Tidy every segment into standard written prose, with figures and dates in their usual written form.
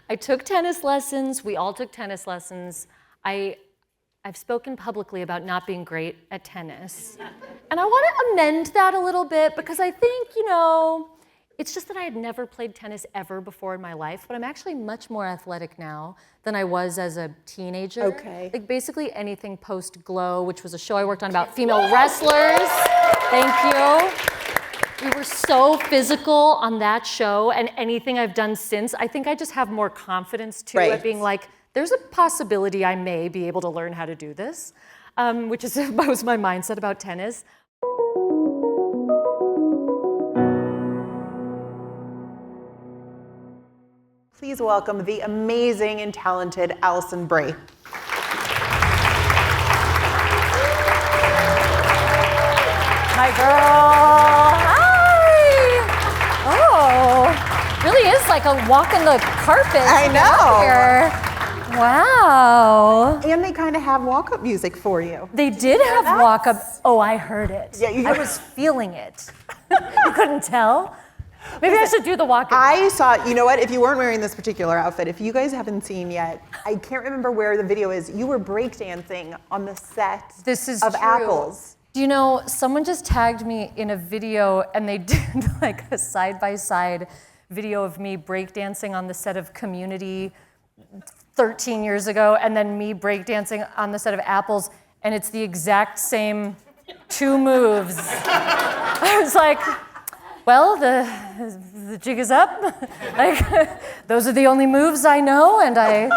I took tennis lessons. We all took tennis lessons. I've spoken publicly about not being great at tennis. And I want to amend that a little bit because I think, it's just that I had never played tennis ever before in my life, but I'm actually much more athletic now than I was as a teenager. Okay. Like basically anything post-Glow, which was a show I worked on about female wrestlers. Thank you. We were so physical on that show, and anything I've done since, I think I just have more confidence too at being like, there's a possibility I may be able to learn how to do this, which was my mindset about tennis. Please welcome the amazing and talented Alison Brie. Hi, girl. Hi. Oh, really is like a walk on the carpet. I know. Here. Wow. And they kind of have walk-up music for you. They did have walk-up. Oh, I heard it. Yeah, I was feeling it. You couldn't tell? Maybe I should do the walk-up. I saw, you know what, if you weren't wearing this particular outfit, if you guys haven't seen yet, I can't remember where the video is, you were breakdancing on the set of true. Apples. Do you know, someone just tagged me in a video and they did like a side-by-side video of me breakdancing on the set of Community 13 years ago and then me breakdancing on the set of Apples, and it's the exact same two moves. I was like, well, the jig is up. Like, those are the only moves I know, and I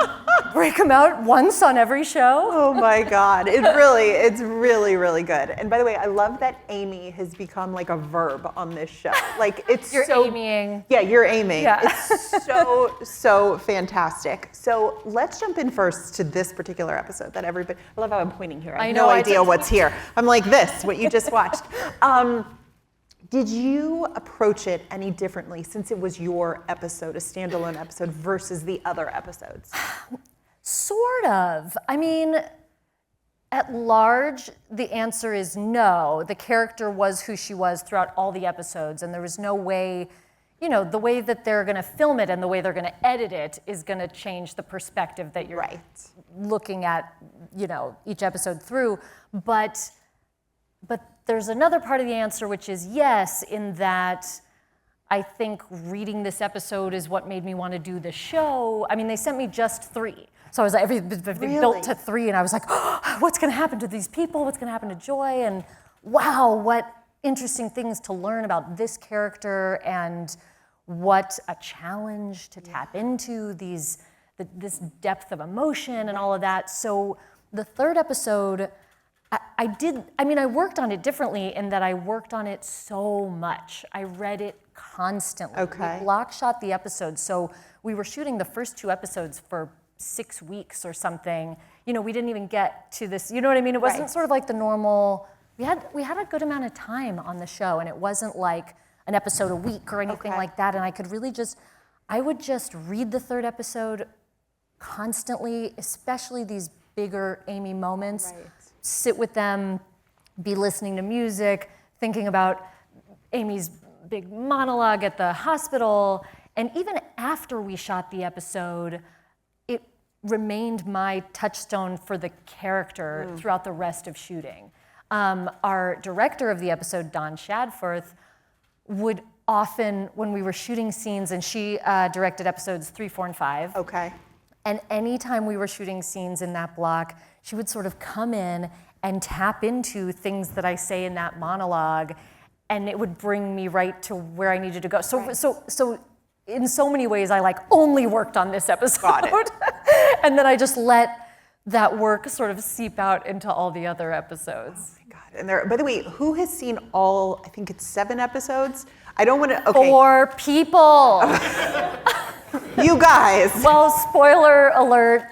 break them out once on every show. Oh my God, it's really, really good. And by the way, I love that Amy has become like a verb on this show. Like You're aiming. Yeah, you're aiming. Yeah. It's so fantastic. So let's jump in first to this particular episode that everybody, I love how I'm pointing here. I have no idea what's here. I'm like this, what you just watched. Did you approach it any differently since it was your episode, a standalone episode, versus the other episodes? Sort of. I mean, at large, the answer is no. The character was who she was throughout all the episodes, and there was no way, the way that they're going to film it and the way they're going to edit it is going to change the perspective that you're looking at, each episode through. But there's another part of the answer, which is yes, in that I think reading this episode is what made me want to do the show. I mean, they sent me just 3. So I was like, they built to 3, and I was like, oh, what's going to happen to these people? What's going to happen to Joy? And wow, what interesting things to learn about this character, and what a challenge to tap into this depth of emotion and all of that. So the 3rd episode, I worked on it differently in that I worked on it so much. I read it constantly. Okay. We block shot the episodes. So we were shooting the first 2 episodes for 6 weeks or something. We didn't even get to this, you know what I mean? It wasn't sort of like the normal, we had a good amount of time on the show, and it wasn't like an episode a week or anything like that. And I could really I would just read the 3rd episode constantly, especially these bigger Amy moments. Sit with them, be listening to music, thinking about Amy's big monologue at the hospital. And even after we shot the episode, it remained my touchstone for the character throughout the rest of shooting. Our director of the episode, Dawn Shadforth, would often, when we were shooting scenes, and she directed episodes 3, 4, and 5. Okay. And anytime we were shooting scenes in that block, she would sort of come in and tap into things that I say in that monologue, and it would bring me right to where I needed to go. So in so many ways, I only worked on this episode. Got it. And then I just let that work sort of seep out into all the other episodes. Oh my God. And by the way, who has seen all, I think it's 7 episodes? I don't want to, okay. 4 people. You guys. Well, spoiler alert,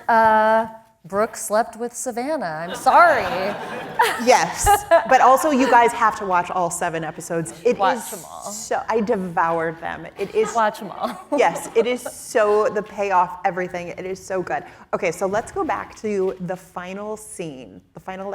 Brooke slept with Savannah. I'm sorry. Yes, but also you guys have to watch all 7 episodes. Watch them all. So I devoured them. It is. Watch them all. Yes, it is so, the payoff, everything, it is so good. Okay, so let's go back to the final scene, the final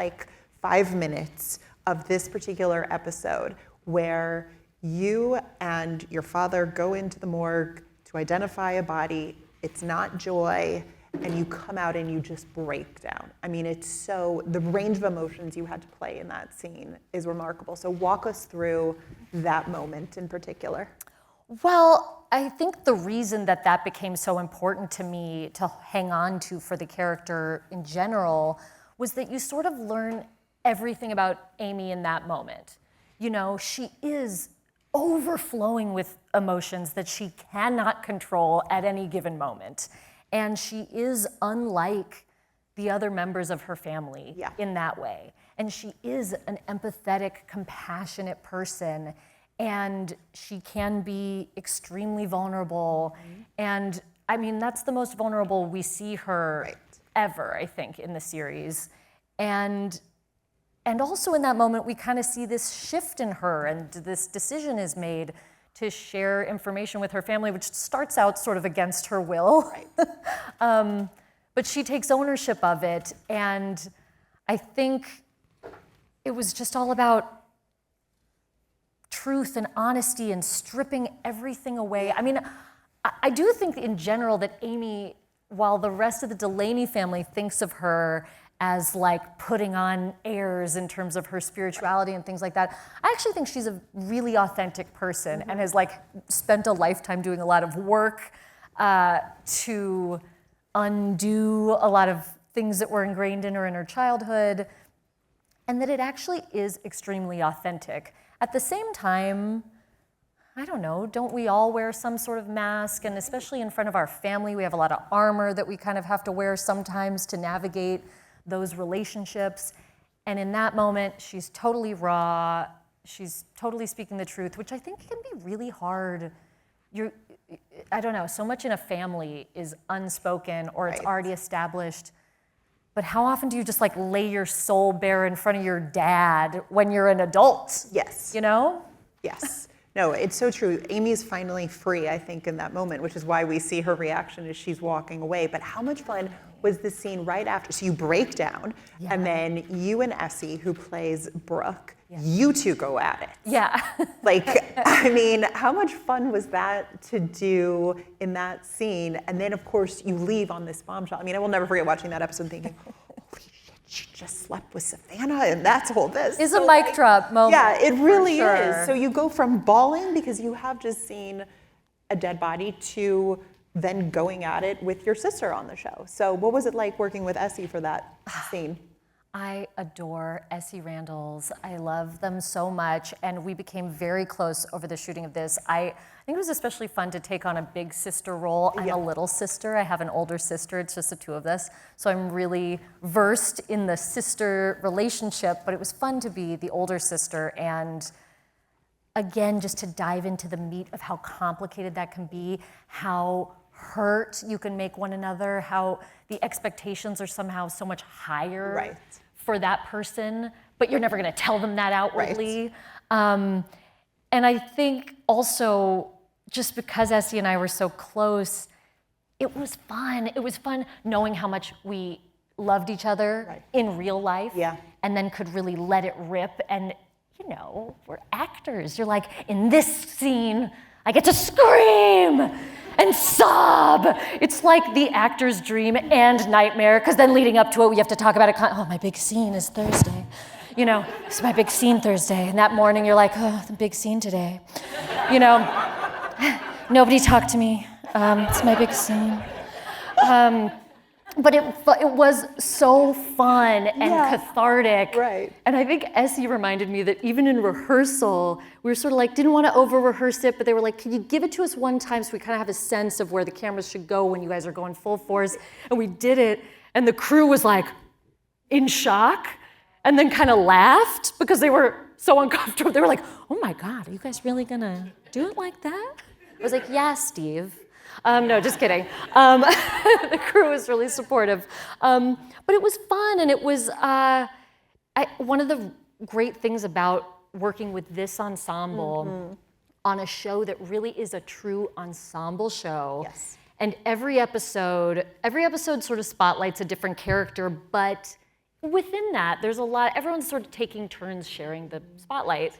5 minutes of this particular episode where you and your father go into the morgue to identify a body it's not joy, and you come out and you just break down. I mean, it's so, the range of emotions you had to play in that scene is remarkable. So walk us through that moment in particular. Well, I think the reason that that became so important to me to hang on to for the character in general was that you sort of learn everything about Amy in that moment. You know, she is overflowing with emotions that she cannot control at any given moment. And she is unlike the other members of her family in that way. And she is an empathetic, compassionate person. And she can be extremely vulnerable. And I mean, that's the most vulnerable we see her ever, I think, in the series. And also in that moment, we kind of see this shift in her, and this decision is made to share information with her family, which starts out sort of against her will. But she takes ownership of it, and I think it was just all about truth and honesty and stripping everything away. I mean, I do think in general that Amy, while the rest of the Delaney family thinks of her as like putting on airs in terms of her spirituality and things like that, I actually think she's a really authentic person and has like spent a lifetime doing a lot of work to undo a lot of things that were ingrained in her childhood, and that it actually is extremely authentic. At the same time, I don't know, don't we all wear some sort of mask? And especially in front of our family, we have a lot of armor that we kind of have to wear sometimes to navigate those relationships. And in that moment, she's totally raw. She's totally speaking the truth, which I think can be really hard. I don't know, so much in a family is unspoken or it's already established. But how often do you just like lay your soul bare in front of your dad when you're an adult? Yes. You know? Yes. No, it's so true. Amy's finally free, I think, in that moment, which is why we see her reaction as she's walking away. But how much fun was the scene right after? So you break down, and then you and Essie, who plays Brooke, you two go at it. Yeah. Like, I mean, how much fun was that to do in that scene? And then, of course, you leave on this bombshell. I mean, I will never forget watching that episode and thinking, holy shit, she just slept with Savannah, and that's all this. It's a mic drop moment. Yeah, it really is. So you go from bawling because you have just seen a dead body to then going at it with your sister on the show. So what was it like working with Essie for that scene? I adore Essie Randalls. I love them so much, and we became very close over the shooting of this. I think it was especially fun to take on a big sister role. I'm a little sister. I have an older sister. It's just the two of us. So I'm really versed in the sister relationship, but it was fun to be the older sister, and again, just to dive into the meat of how complicated that can be, how hurt you can make one another, how the expectations are somehow so much higher for that person, but you're never going to tell them that outwardly. And I think also, just because Essie and I were so close, it was fun. It was fun knowing how much we loved each other in real life, and then could really let it rip. And you know, we're actors. You're like, in this scene, I get to scream and sob. It's like the actor's dream and nightmare, because then leading up to it, we have to talk about it. Oh, my big scene is Thursday. You know, it's my big scene Thursday. And that morning, you're like, oh, the big scene today. You know, nobody talked to me. It's my big scene. But it was so fun and cathartic. And I think Essie reminded me that even in rehearsal, we were sort of like, didn't want to over-rehearse it, but they were like, can you give it to us one time so we kind of have a sense of where the cameras should go when you guys are going full force? And we did it, and the crew was like in shock, and then kind of laughed because they were so uncomfortable. They were like, oh my God, are you guys really gonna do it like that? I was like, yeah, Steve. No, just kidding. The crew was really supportive. But it was fun, and it was one of the great things about working with this ensemble on a show that really is a true ensemble show. And every episode sort of spotlights a different character, but within that, there's a lot, everyone's sort of taking turns sharing the spotlight.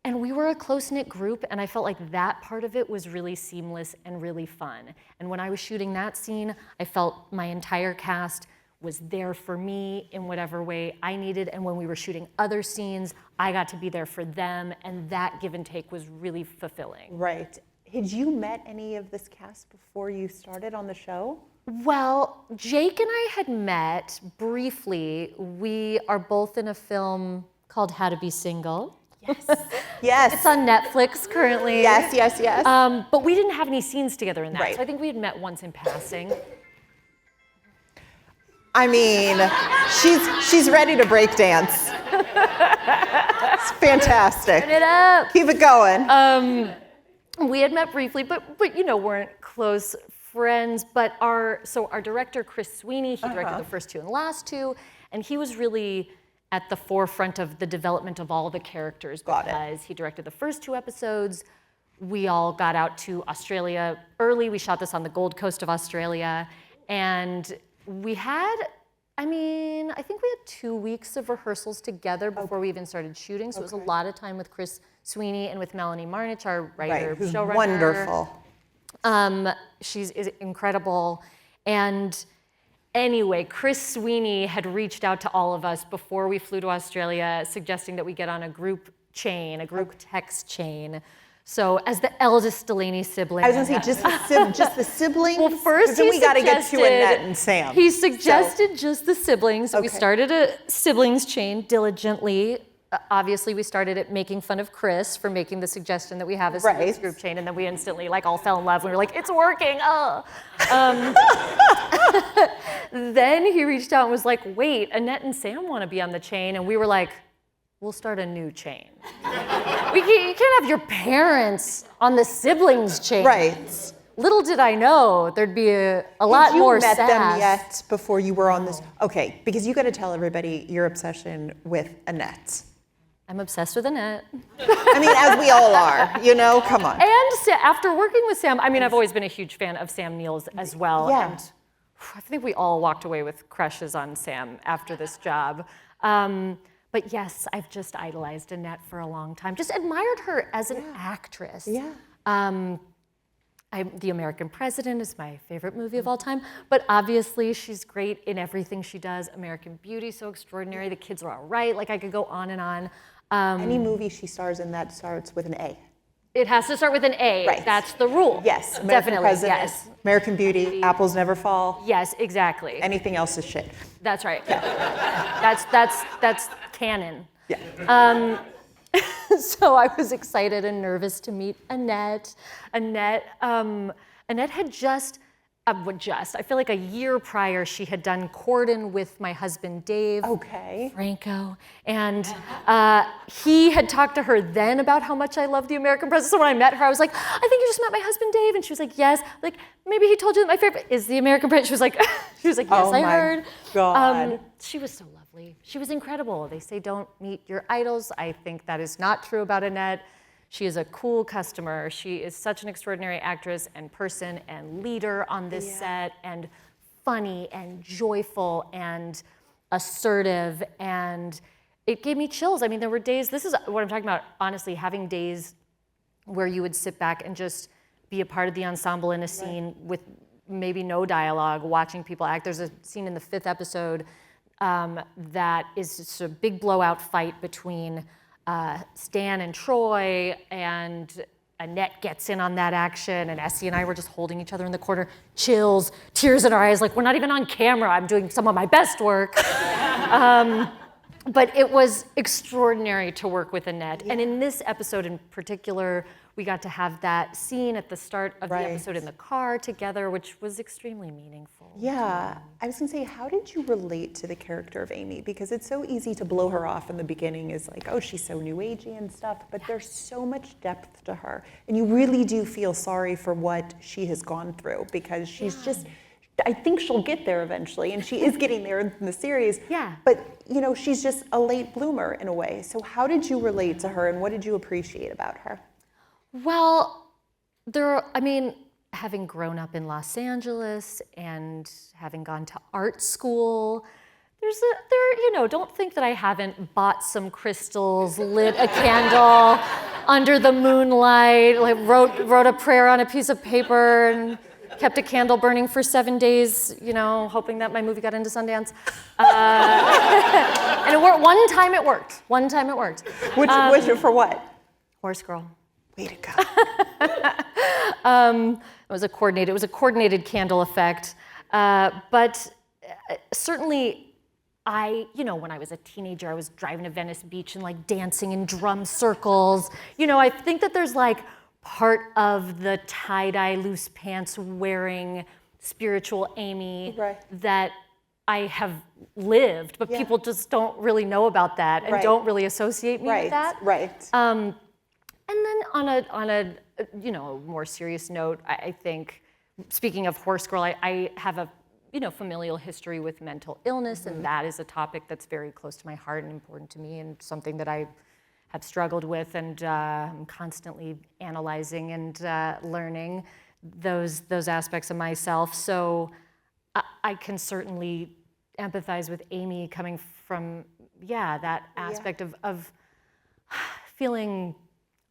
And we were a close-knit group, and I felt like that part of it was really seamless and really fun. And when I was shooting that scene, I felt my entire cast was there for me in whatever way I needed. And when we were shooting other scenes, I got to be there for them, and that give and take was really fulfilling. Right. Had you met any of this cast before you started on the show? Well, Jake and I had met briefly. We are both in a film called How to Be Single. Yes. Yes. It's on Netflix currently. Yes, yes, yes. But we didn't have any scenes together in that, Right. so I think we had met once in passing. I mean, she's ready to break dance. It's fantastic. Turn it up. Keep it going. We had met briefly, but you know, weren't close friends. But our director, Chris Sweeney, he directed the first two and last two, and he was really at the forefront of the development of all the characters because he directed the first two episodes. We all got out to Australia early. We shot this on the Gold Coast of Australia, and we had, I think we had 2 weeks of rehearsals together before we even started shooting. So it was a lot of time with Chris Sweeney and with Melanie Marnich, our writer, who's showrunner. Wonderful. She's incredible. And anyway, Chris Sweeney had reached out to all of us before we flew to Australia, suggesting that we get on a group chain, a group text chain. So as the eldest Delaney sibling. I was gonna say just the siblings. Well, first then we gotta get to Annette and Sam. He suggested just the siblings. Okay. We started a siblings chain diligently. Obviously, we started at making fun of Chris for making the suggestion that we have a siblings group chain, and then we instantly all fell in love. We were like, it's working. Then he reached out and was like, wait, Annette and Sam want to be on the chain, and we were like, we'll start a new chain. You can't have your parents on the siblings chain. Right. Little did I know there'd be a lot more sass. Had you met them yet before you were on this? Okay, because you got to tell everybody your obsession with Annette. I'm obsessed with Annette. I mean, as we all are, you know, come on. And after working with Sam, I've always been a huge fan of Sam Neill's as well. Yeah. And I think we all walked away with crushes on Sam after this job. But yes, I've just idolized Annette for a long time. Just admired her as an actress. Yeah. The American President is my favorite movie of all time, but obviously she's great in everything she does. American Beauty, so extraordinary. The Kids Are All Right. I could go on and on. Any movie she stars in that starts with an A. It has to start with an A. Right. That's the rule. Yes. American Definitely. President, Yes. American Beauty, Apples Never Fall. Yes. Exactly. Anything else is shit. That's right. That's canon. Yeah. So I was excited and nervous to meet Annette. Annette had I feel like a year prior, she had done Corden with my husband, Dave. Okay. Franco. And he had talked to her then about how much I love the American President. So when I met her, I was like, I think you just met my husband, Dave. And she was like, yes. Like, maybe he told you that my favorite is the American President. She was like, yes, I heard. God. She was so lovely. She was incredible. They say don't meet your idols. I think that is not true about Annette. She is a cool customer. She is such an extraordinary actress and person and leader on this set, and funny and joyful and assertive, and it gave me chills. There were days, this is what I'm talking about, honestly, having days where you would sit back and just be a part of the ensemble in a scene with maybe no dialogue, watching people act. There's a scene in the 5th episode that is just a big blowout fight between Stan and Troy, and Annette gets in on that action, and Essie and I were just holding each other in the corner, chills, tears in our eyes, like we're not even on camera, I'm doing some of my best work. But it was extraordinary to work with Annette. And in this episode in particular, we got to have that scene at the start of the episode in the car together, which was extremely meaningful. Yeah, I was gonna say, how did you relate to the character of Amy? Because it's so easy to blow her off in the beginning as like, oh, she's so new agey and stuff, but there's so much depth to her. And you really do feel sorry for what she has gone through, because she's just, I think she'll get there eventually, and she is getting there in the series. Yeah. But she's just a late bloomer in a way. So how did you relate to her, and what did you appreciate about her? Well, having grown up in Los Angeles and having gone to art school, don't think that I haven't bought some crystals, lit a candle under the moonlight, like wrote a prayer on a piece of paper and kept a candle burning for 7 days, hoping that my movie got into Sundance. And it worked. One time it worked. Which for what? Horse Girl. Way to go. It was a coordinated candle effect. But certainly, when I was a teenager, I was driving to Venice Beach and like dancing in drum circles. I think that there's like part of the tie-dye loose pants wearing spiritual Amy that I have lived, but people just don't really know about that and don't really associate me with that. And then on a more serious note, I think, speaking of Horse Girl, I have a familial history with mental illness, and that is a topic that's very close to my heart and important to me, and something that I have struggled with, and I'm constantly analyzing and learning those aspects of myself. So I can certainly empathize with Amy coming from that aspect of feeling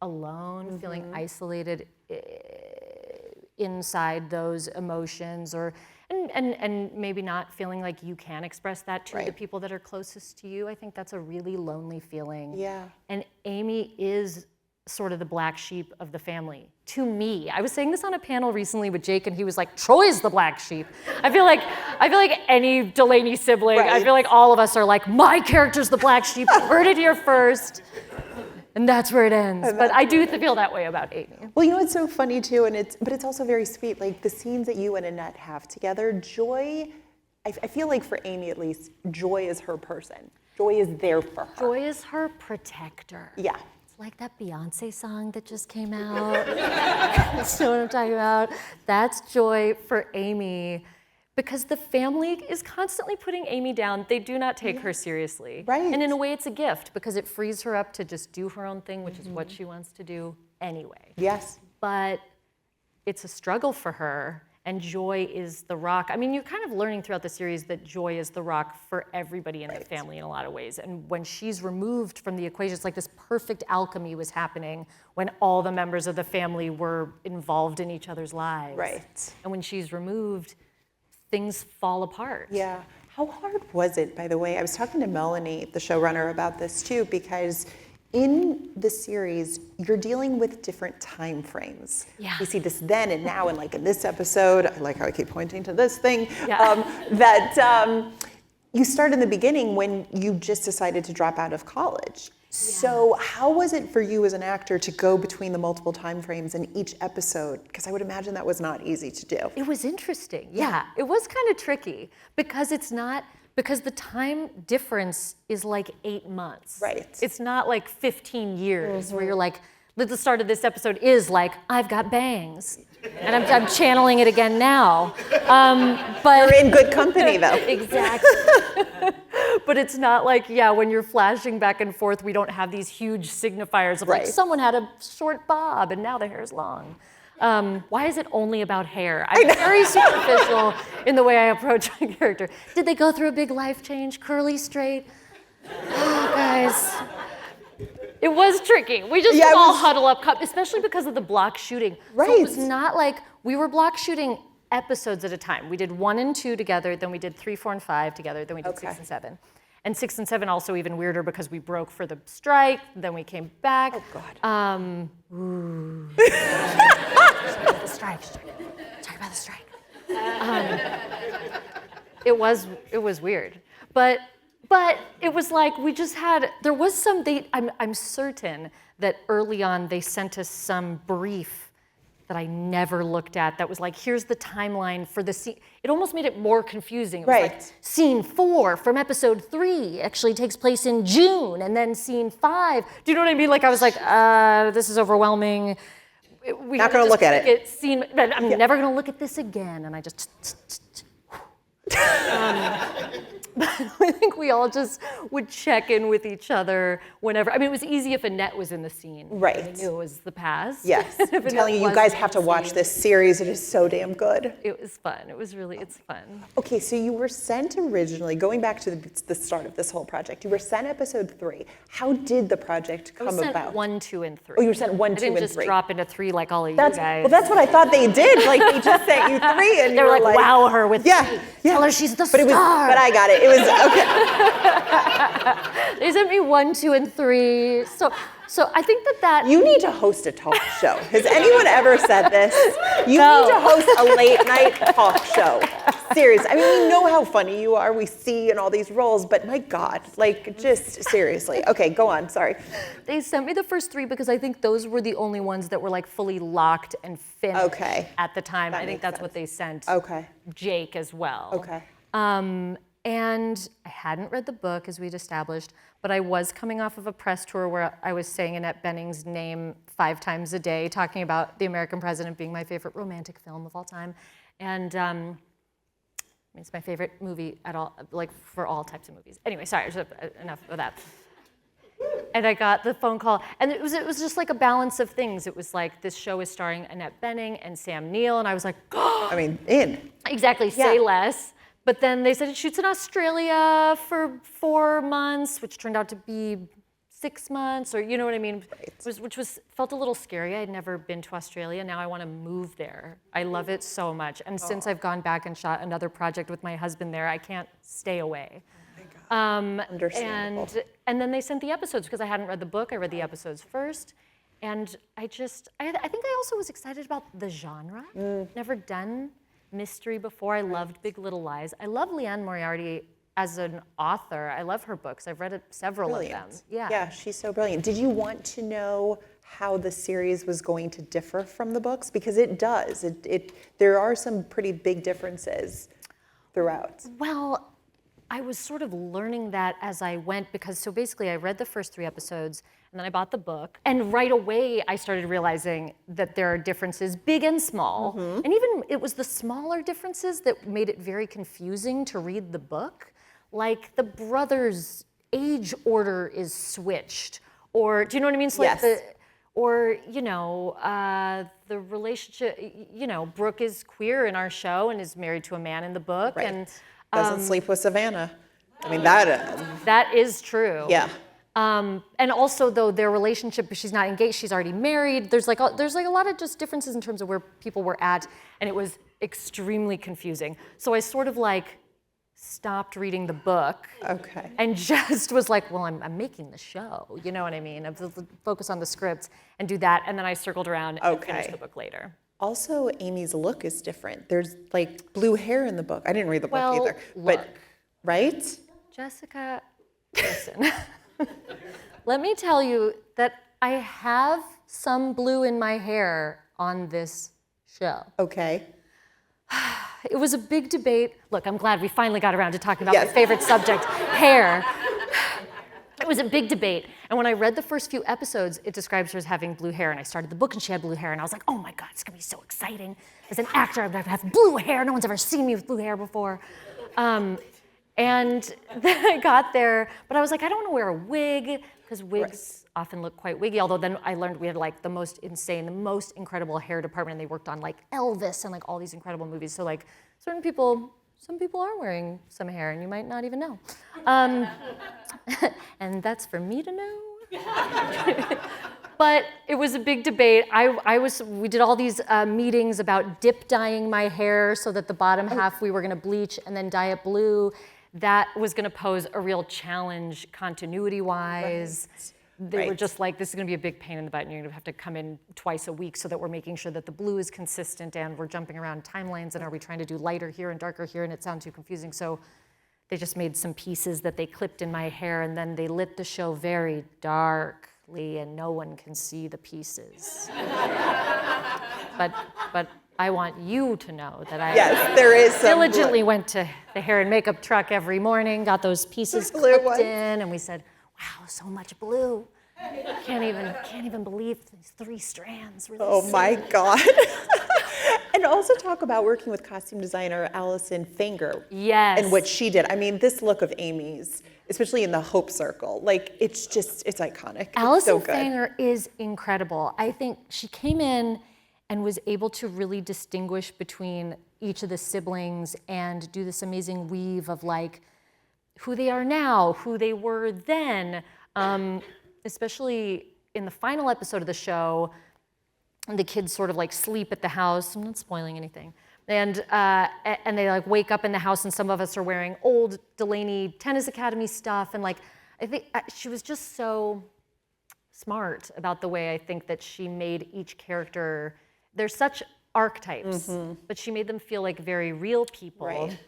alone, feeling isolated inside those emotions, and maybe not feeling like you can express that to the people that are closest to you. I think that's a really lonely feeling. Yeah. And Amy is sort of the black sheep of the family, to me. I was saying this on a panel recently with Jake, and he was like, Troy's the black sheep. I feel like any Delaney sibling, I feel like all of us are like, my character's the black sheep, you heard it here first. And that's where it ends. But I do feel that way about Amy. Well, it's so funny too, but it's also very sweet. Like the scenes that you and Annette have together, Joy, I feel like for Amy at least, Joy is her person. Joy is there for her. Joy is her protector. Yeah. It's like that Beyonce song that just came out. That's what I'm talking about. That's Joy for Amy. Because the family is constantly putting Amy down. They do not take her seriously. Right. And in a way, it's a gift because it frees her up to just do her own thing, which is what she wants to do anyway. Yes. But it's a struggle for her, and Joy is the rock. I mean, you're kind of learning throughout the series that Joy is the rock for everybody in the family in a lot of ways. And when she's removed from the equation, it's like this perfect alchemy was happening when all the members of the family were involved in each other's lives. Right. And when she's removed, things fall apart. Yeah. How hard was it, by the way? I was talking to Melanie, the showrunner, about this too, because in the series, you're dealing with different time frames. Yeah. We see this then and now, and like in this episode, I like how I keep pointing to this thing, you start in the beginning when you just decided to drop out of college. So how was it for you as an actor to go between the multiple time frames in each episode? Because I would imagine that was not easy to do. It was interesting. Yeah. It was kind of tricky because because the time difference is like 8 months. Right. It's not like 15 years where you're like, the start of this episode is like, I've got bangs. And I'm channeling it again now. But you're in good company though. Exactly. But it's not like, when you're flashing back and forth, we don't have these huge signifiers of like, someone had a short bob and now the hair's long. Why is it only about hair? I'm very superficial in the way I approach my character. Did they go through a big life change? Curly, straight? Oh, guys. It was tricky. We just would all huddle up, especially because of the block shooting. Right. So it was not like, we were block shooting episodes at a time. We did 1 and 2 together, then we did 3, 4, and 5 together, then we did 6 and 7. And 6 and 7 also even weirder because we broke for the strike, then we came back. Oh, God. The strike. Talk about the strike. It was weird. But it was like we just there was some, I'm certain that early on they sent us some brief that I never looked at that was like, here's the timeline for the scene. It almost made it more confusing. It was like, scene 4 from episode 3 actually takes place in June, and then scene 5. Do you know what I mean? Like I was like, this is overwhelming. We not gonna look at it. I'm never gonna look at this again. And I just, I think we all just would check in with each other whenever. I mean, it was easy if Annette was in the scene. Right. I knew it was the past. Yes. I'm telling you, you guys have to watch this series. It is so damn good. It was fun. It's fun. Okay, so you were sent originally, going back to the start of this whole project, you were sent episode 3. How did the project come I was sent about? 1, 2, and 3. Oh, you were sent 1, 2, and 3. I didn't just drop into 3 like all of you guys. Well, that's what I thought they did. Like, they just sent you 3, and they were like, wow her with 3. Yeah. Tell her she's the star. But I got it. It was, okay. They sent me 1, 2, and 3. So I think that You need to host a talk show. Has anyone ever said this? You need to host a late night talk show. Seriously. I mean, we know how funny you are. We see in all these roles, but my God, like, just seriously. Okay, go on. Sorry. They sent me the first 3 because I think those were the only ones that were like fully locked and finished at the time. I think that's what they sent Jake as well. Okay. And I hadn't read the book, as we'd established, but I was coming off of a press tour where I was saying Annette Bening's name 5 times a day, talking about The American President being my favorite romantic film of all time. And it's my favorite movie at all, like for all types of movies. Anyway, sorry, enough of that. And I got the phone call, and it was just like a balance of things. It was like, this show is starring Annette Bening and Sam Neill, and I was like, I mean, in. Exactly, say less. But then they said it shoots in Australia for 4 months, which turned out to be 6 months, or you know what I mean? Right. Which felt a little scary. I had never been to Australia. Now I want to move there. I love it so much. And since I've gone back and shot another project with my husband there, I can't stay away. Oh my God. Understandable. And then they sent the episodes because I hadn't read the book. I read the episodes first. And I think I also was excited about the genre. Never done mystery before. I loved Big Little Lies. I love Leanne Moriarty as an author. I love her books. I've read several of them. Yeah, she's so brilliant. Did you want to know how the series was going to differ from the books? Because it does. There are some pretty big differences throughout. Well, I was sort of learning that as I went, because so basically I read the first 3 episodes, and then I bought the book, and right away I started realizing that there are differences, big and small, and even it was the smaller differences that made it very confusing to read the book. Like the brothers' age order is switched, or do you know what I mean? So like the relationship, Brooke is queer in our show and is married to a man in the book, and doesn't sleep with Savannah. I mean, that is true. Yeah. And also, though, their relationship, she's not engaged, she's already married. There's like a lot of just differences in terms of where people were at, and it was extremely confusing. So I sort of like stopped reading the book. Okay. And just was like, well, I'm making the show. You know what I mean? Focus on the script and do that, and then I circled around and finished the book later. Also, Amy's look is different. There's like blue hair in the book. I didn't read the book either. But right? Jessica, listen. Let me tell you that I have some blue in my hair on this show. Okay. It was a big debate. Look, I'm glad we finally got around to talking about my favorite subject, hair. It was a big debate. And when I read the first few episodes, it describes her as having blue hair. And I started the book and she had blue hair. And I was like, oh my God, it's gonna be so exciting. As an actor, I'm gonna have blue hair. No one's ever seen me with blue hair before. And then I got there, but I was like, I don't wanna wear a wig, because wigs often look quite wiggy. Although then I learned we had like the most incredible hair department. And they worked on like Elvis and like all these incredible movies. So like some people are wearing some hair and you might not even know. And that's for me to know. But it was a big debate. We did all these meetings about dip dyeing my hair so that the bottom half we were gonna bleach and then dye it blue. That was gonna pose a real challenge continuity-wise. They were just like, this is gonna be a big pain in the butt and you're gonna have to come in twice a week so that we're making sure that the blue is consistent and we're jumping around timelines and are we trying to do lighter here and darker here and it sounds too confusing. So they just made some pieces that they clipped in my hair and then they lit the show very darkly and no one can see the pieces. But I want you to know that I there is some diligently went to the hair and makeup truck every morning, got those pieces clipped in, and we said, wow, so much blue. Can't even believe these 3 strands. Oh my God. And also talk about working with costume designer Alison Brie. Yes. And what she did. I mean, this look of Amy's, especially in the Hope Circle, like it's iconic. Alison it's so good. Brie is incredible. I think she came in and was able to really distinguish between each of the siblings and do this amazing weave of like who they are now, who they were then, especially in the final episode of the show. The kids sort of like sleep at the house. I'm not spoiling anything. And they like wake up in the house, and some of us are wearing old Delaney Tennis Academy stuff. And like, I think she was just so smart about the way I think that she made each character. They're such archetypes, but she made them feel like very real people. Right.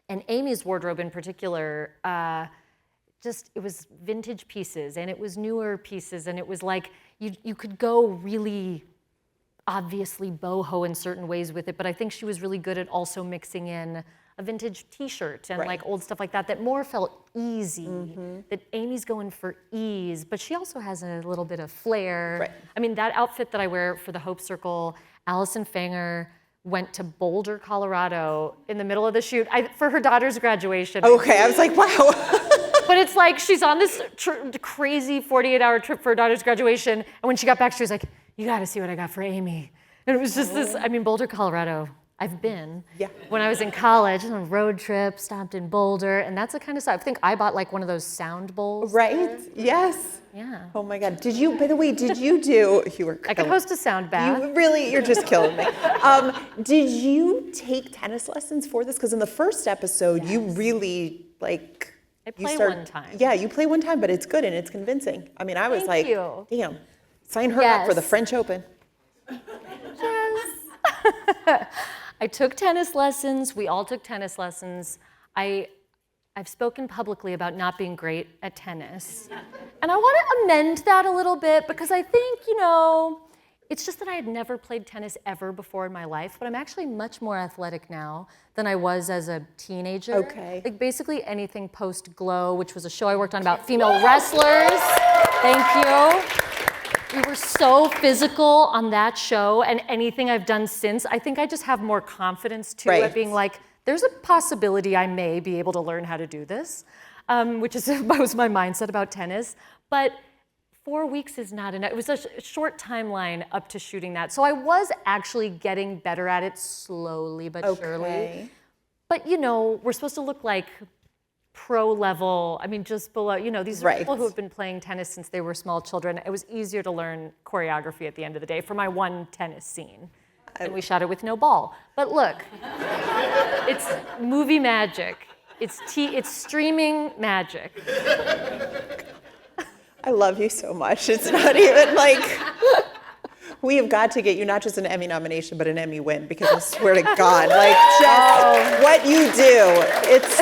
And Amy's wardrobe in particular, it was vintage pieces, and it was newer pieces, and it was like you could go really obviously boho in certain ways with it, but I think she was really good at also mixing in a vintage t-shirt and like old stuff like that more felt easy, that Amy's going for ease, but she also has a little bit of flair. Right. I mean, that outfit that I wear for the Hope Circle, Alison Brie went to Boulder, Colorado in the middle of the shoot for her daughter's graduation. Okay, I was like, wow. But it's like she's on this crazy 48-hour trip for her daughter's graduation, and when she got back, she was like, you gotta see what I got for Amy. And it was just this, I mean, Boulder, Colorado, I've been. Yeah. When I was in college, on a road trip, stopped in Boulder, and that's the kind of stuff. I think I bought like one of those sound bowls. Right, there. yes. Yeah. Oh my God, by the way, you were I could host a sound bath. You're just killing me. Did you take tennis lessons for this? Because in the first episode, you really like, I play one time. Yeah, you play one time, but it's good and it's convincing. I mean, I was Thank you. Damn, sign her up for the French Open. Yes. I took tennis lessons. We all took tennis lessons. I've spoken publicly about not being great at tennis. And I want to amend that a little bit because I think, it's just that I had never played tennis ever before in my life, but I'm actually much more athletic now than I was as a teenager. Okay. Like basically anything post-Glow, which was a show I worked on about female wrestlers. Thank you. We were so physical on that show, and anything I've done since, I think I just have more confidence too at being like, there's a possibility I may be able to learn how to do this, which was my mindset about tennis. But 4 weeks is not enough. It was a short timeline up to shooting that. So I was actually getting better at it slowly but surely. But we're supposed to look like pro level, I mean, just below, these are people who have been playing tennis since they were small children. It was easier to learn choreography at the end of the day for my one tennis scene. And we shot it with no ball. But look, it's movie magic. It's streaming magic. I love you so much. It's not even like, we have got to get you not just an Emmy nomination, but an Emmy win, because I swear to God, like just what you do, it's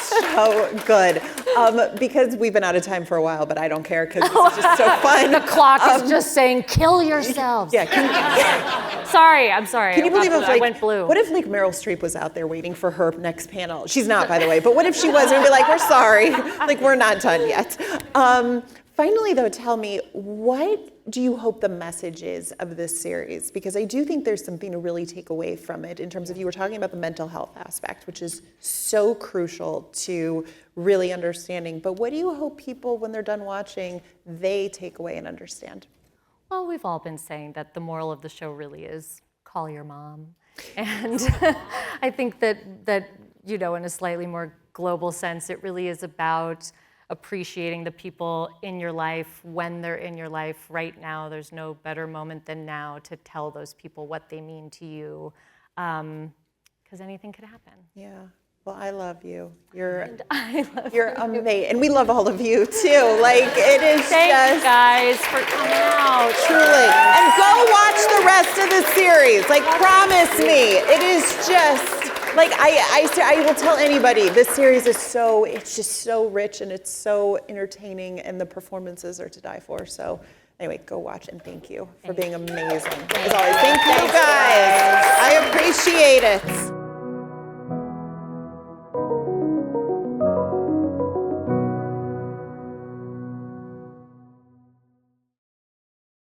so good. Because we've been out of time for a while, but I don't care because it's just so fun. The clock is just saying, kill yourselves. Yeah. I'm sorry. Can you believe I went blue. What if like Meryl Streep was out there waiting for her next panel? She's not, by the way, but what if she was and be like, we're sorry, like we're not done yet. Finally, though, tell me, what do you hope the message is of this series? Because I do think there's something to really take away from it in terms of, you were talking about the mental health aspect, which is so crucial to really understanding. But what do you hope people, when they're done watching, they take away and understand? Well, we've all been saying that the moral of the show really is call your mom. And I think that, in a slightly more global sense, it really is about appreciating the people in your life when they're in your life right now. There's no better moment than now to tell those people what they mean to you, because anything could happen. Yeah. Well, I love you. You're You're amazing, and we love all of you too. Like it is Thank you guys for coming out. Truly, and go watch the rest of the series. Like, promise me, it is just. Like I will tell anybody, this series is it's just so rich and it's so entertaining, and the performances are to die for. So anyway, go watch, and thank you for being amazing. As always, thank you guys. I appreciate it.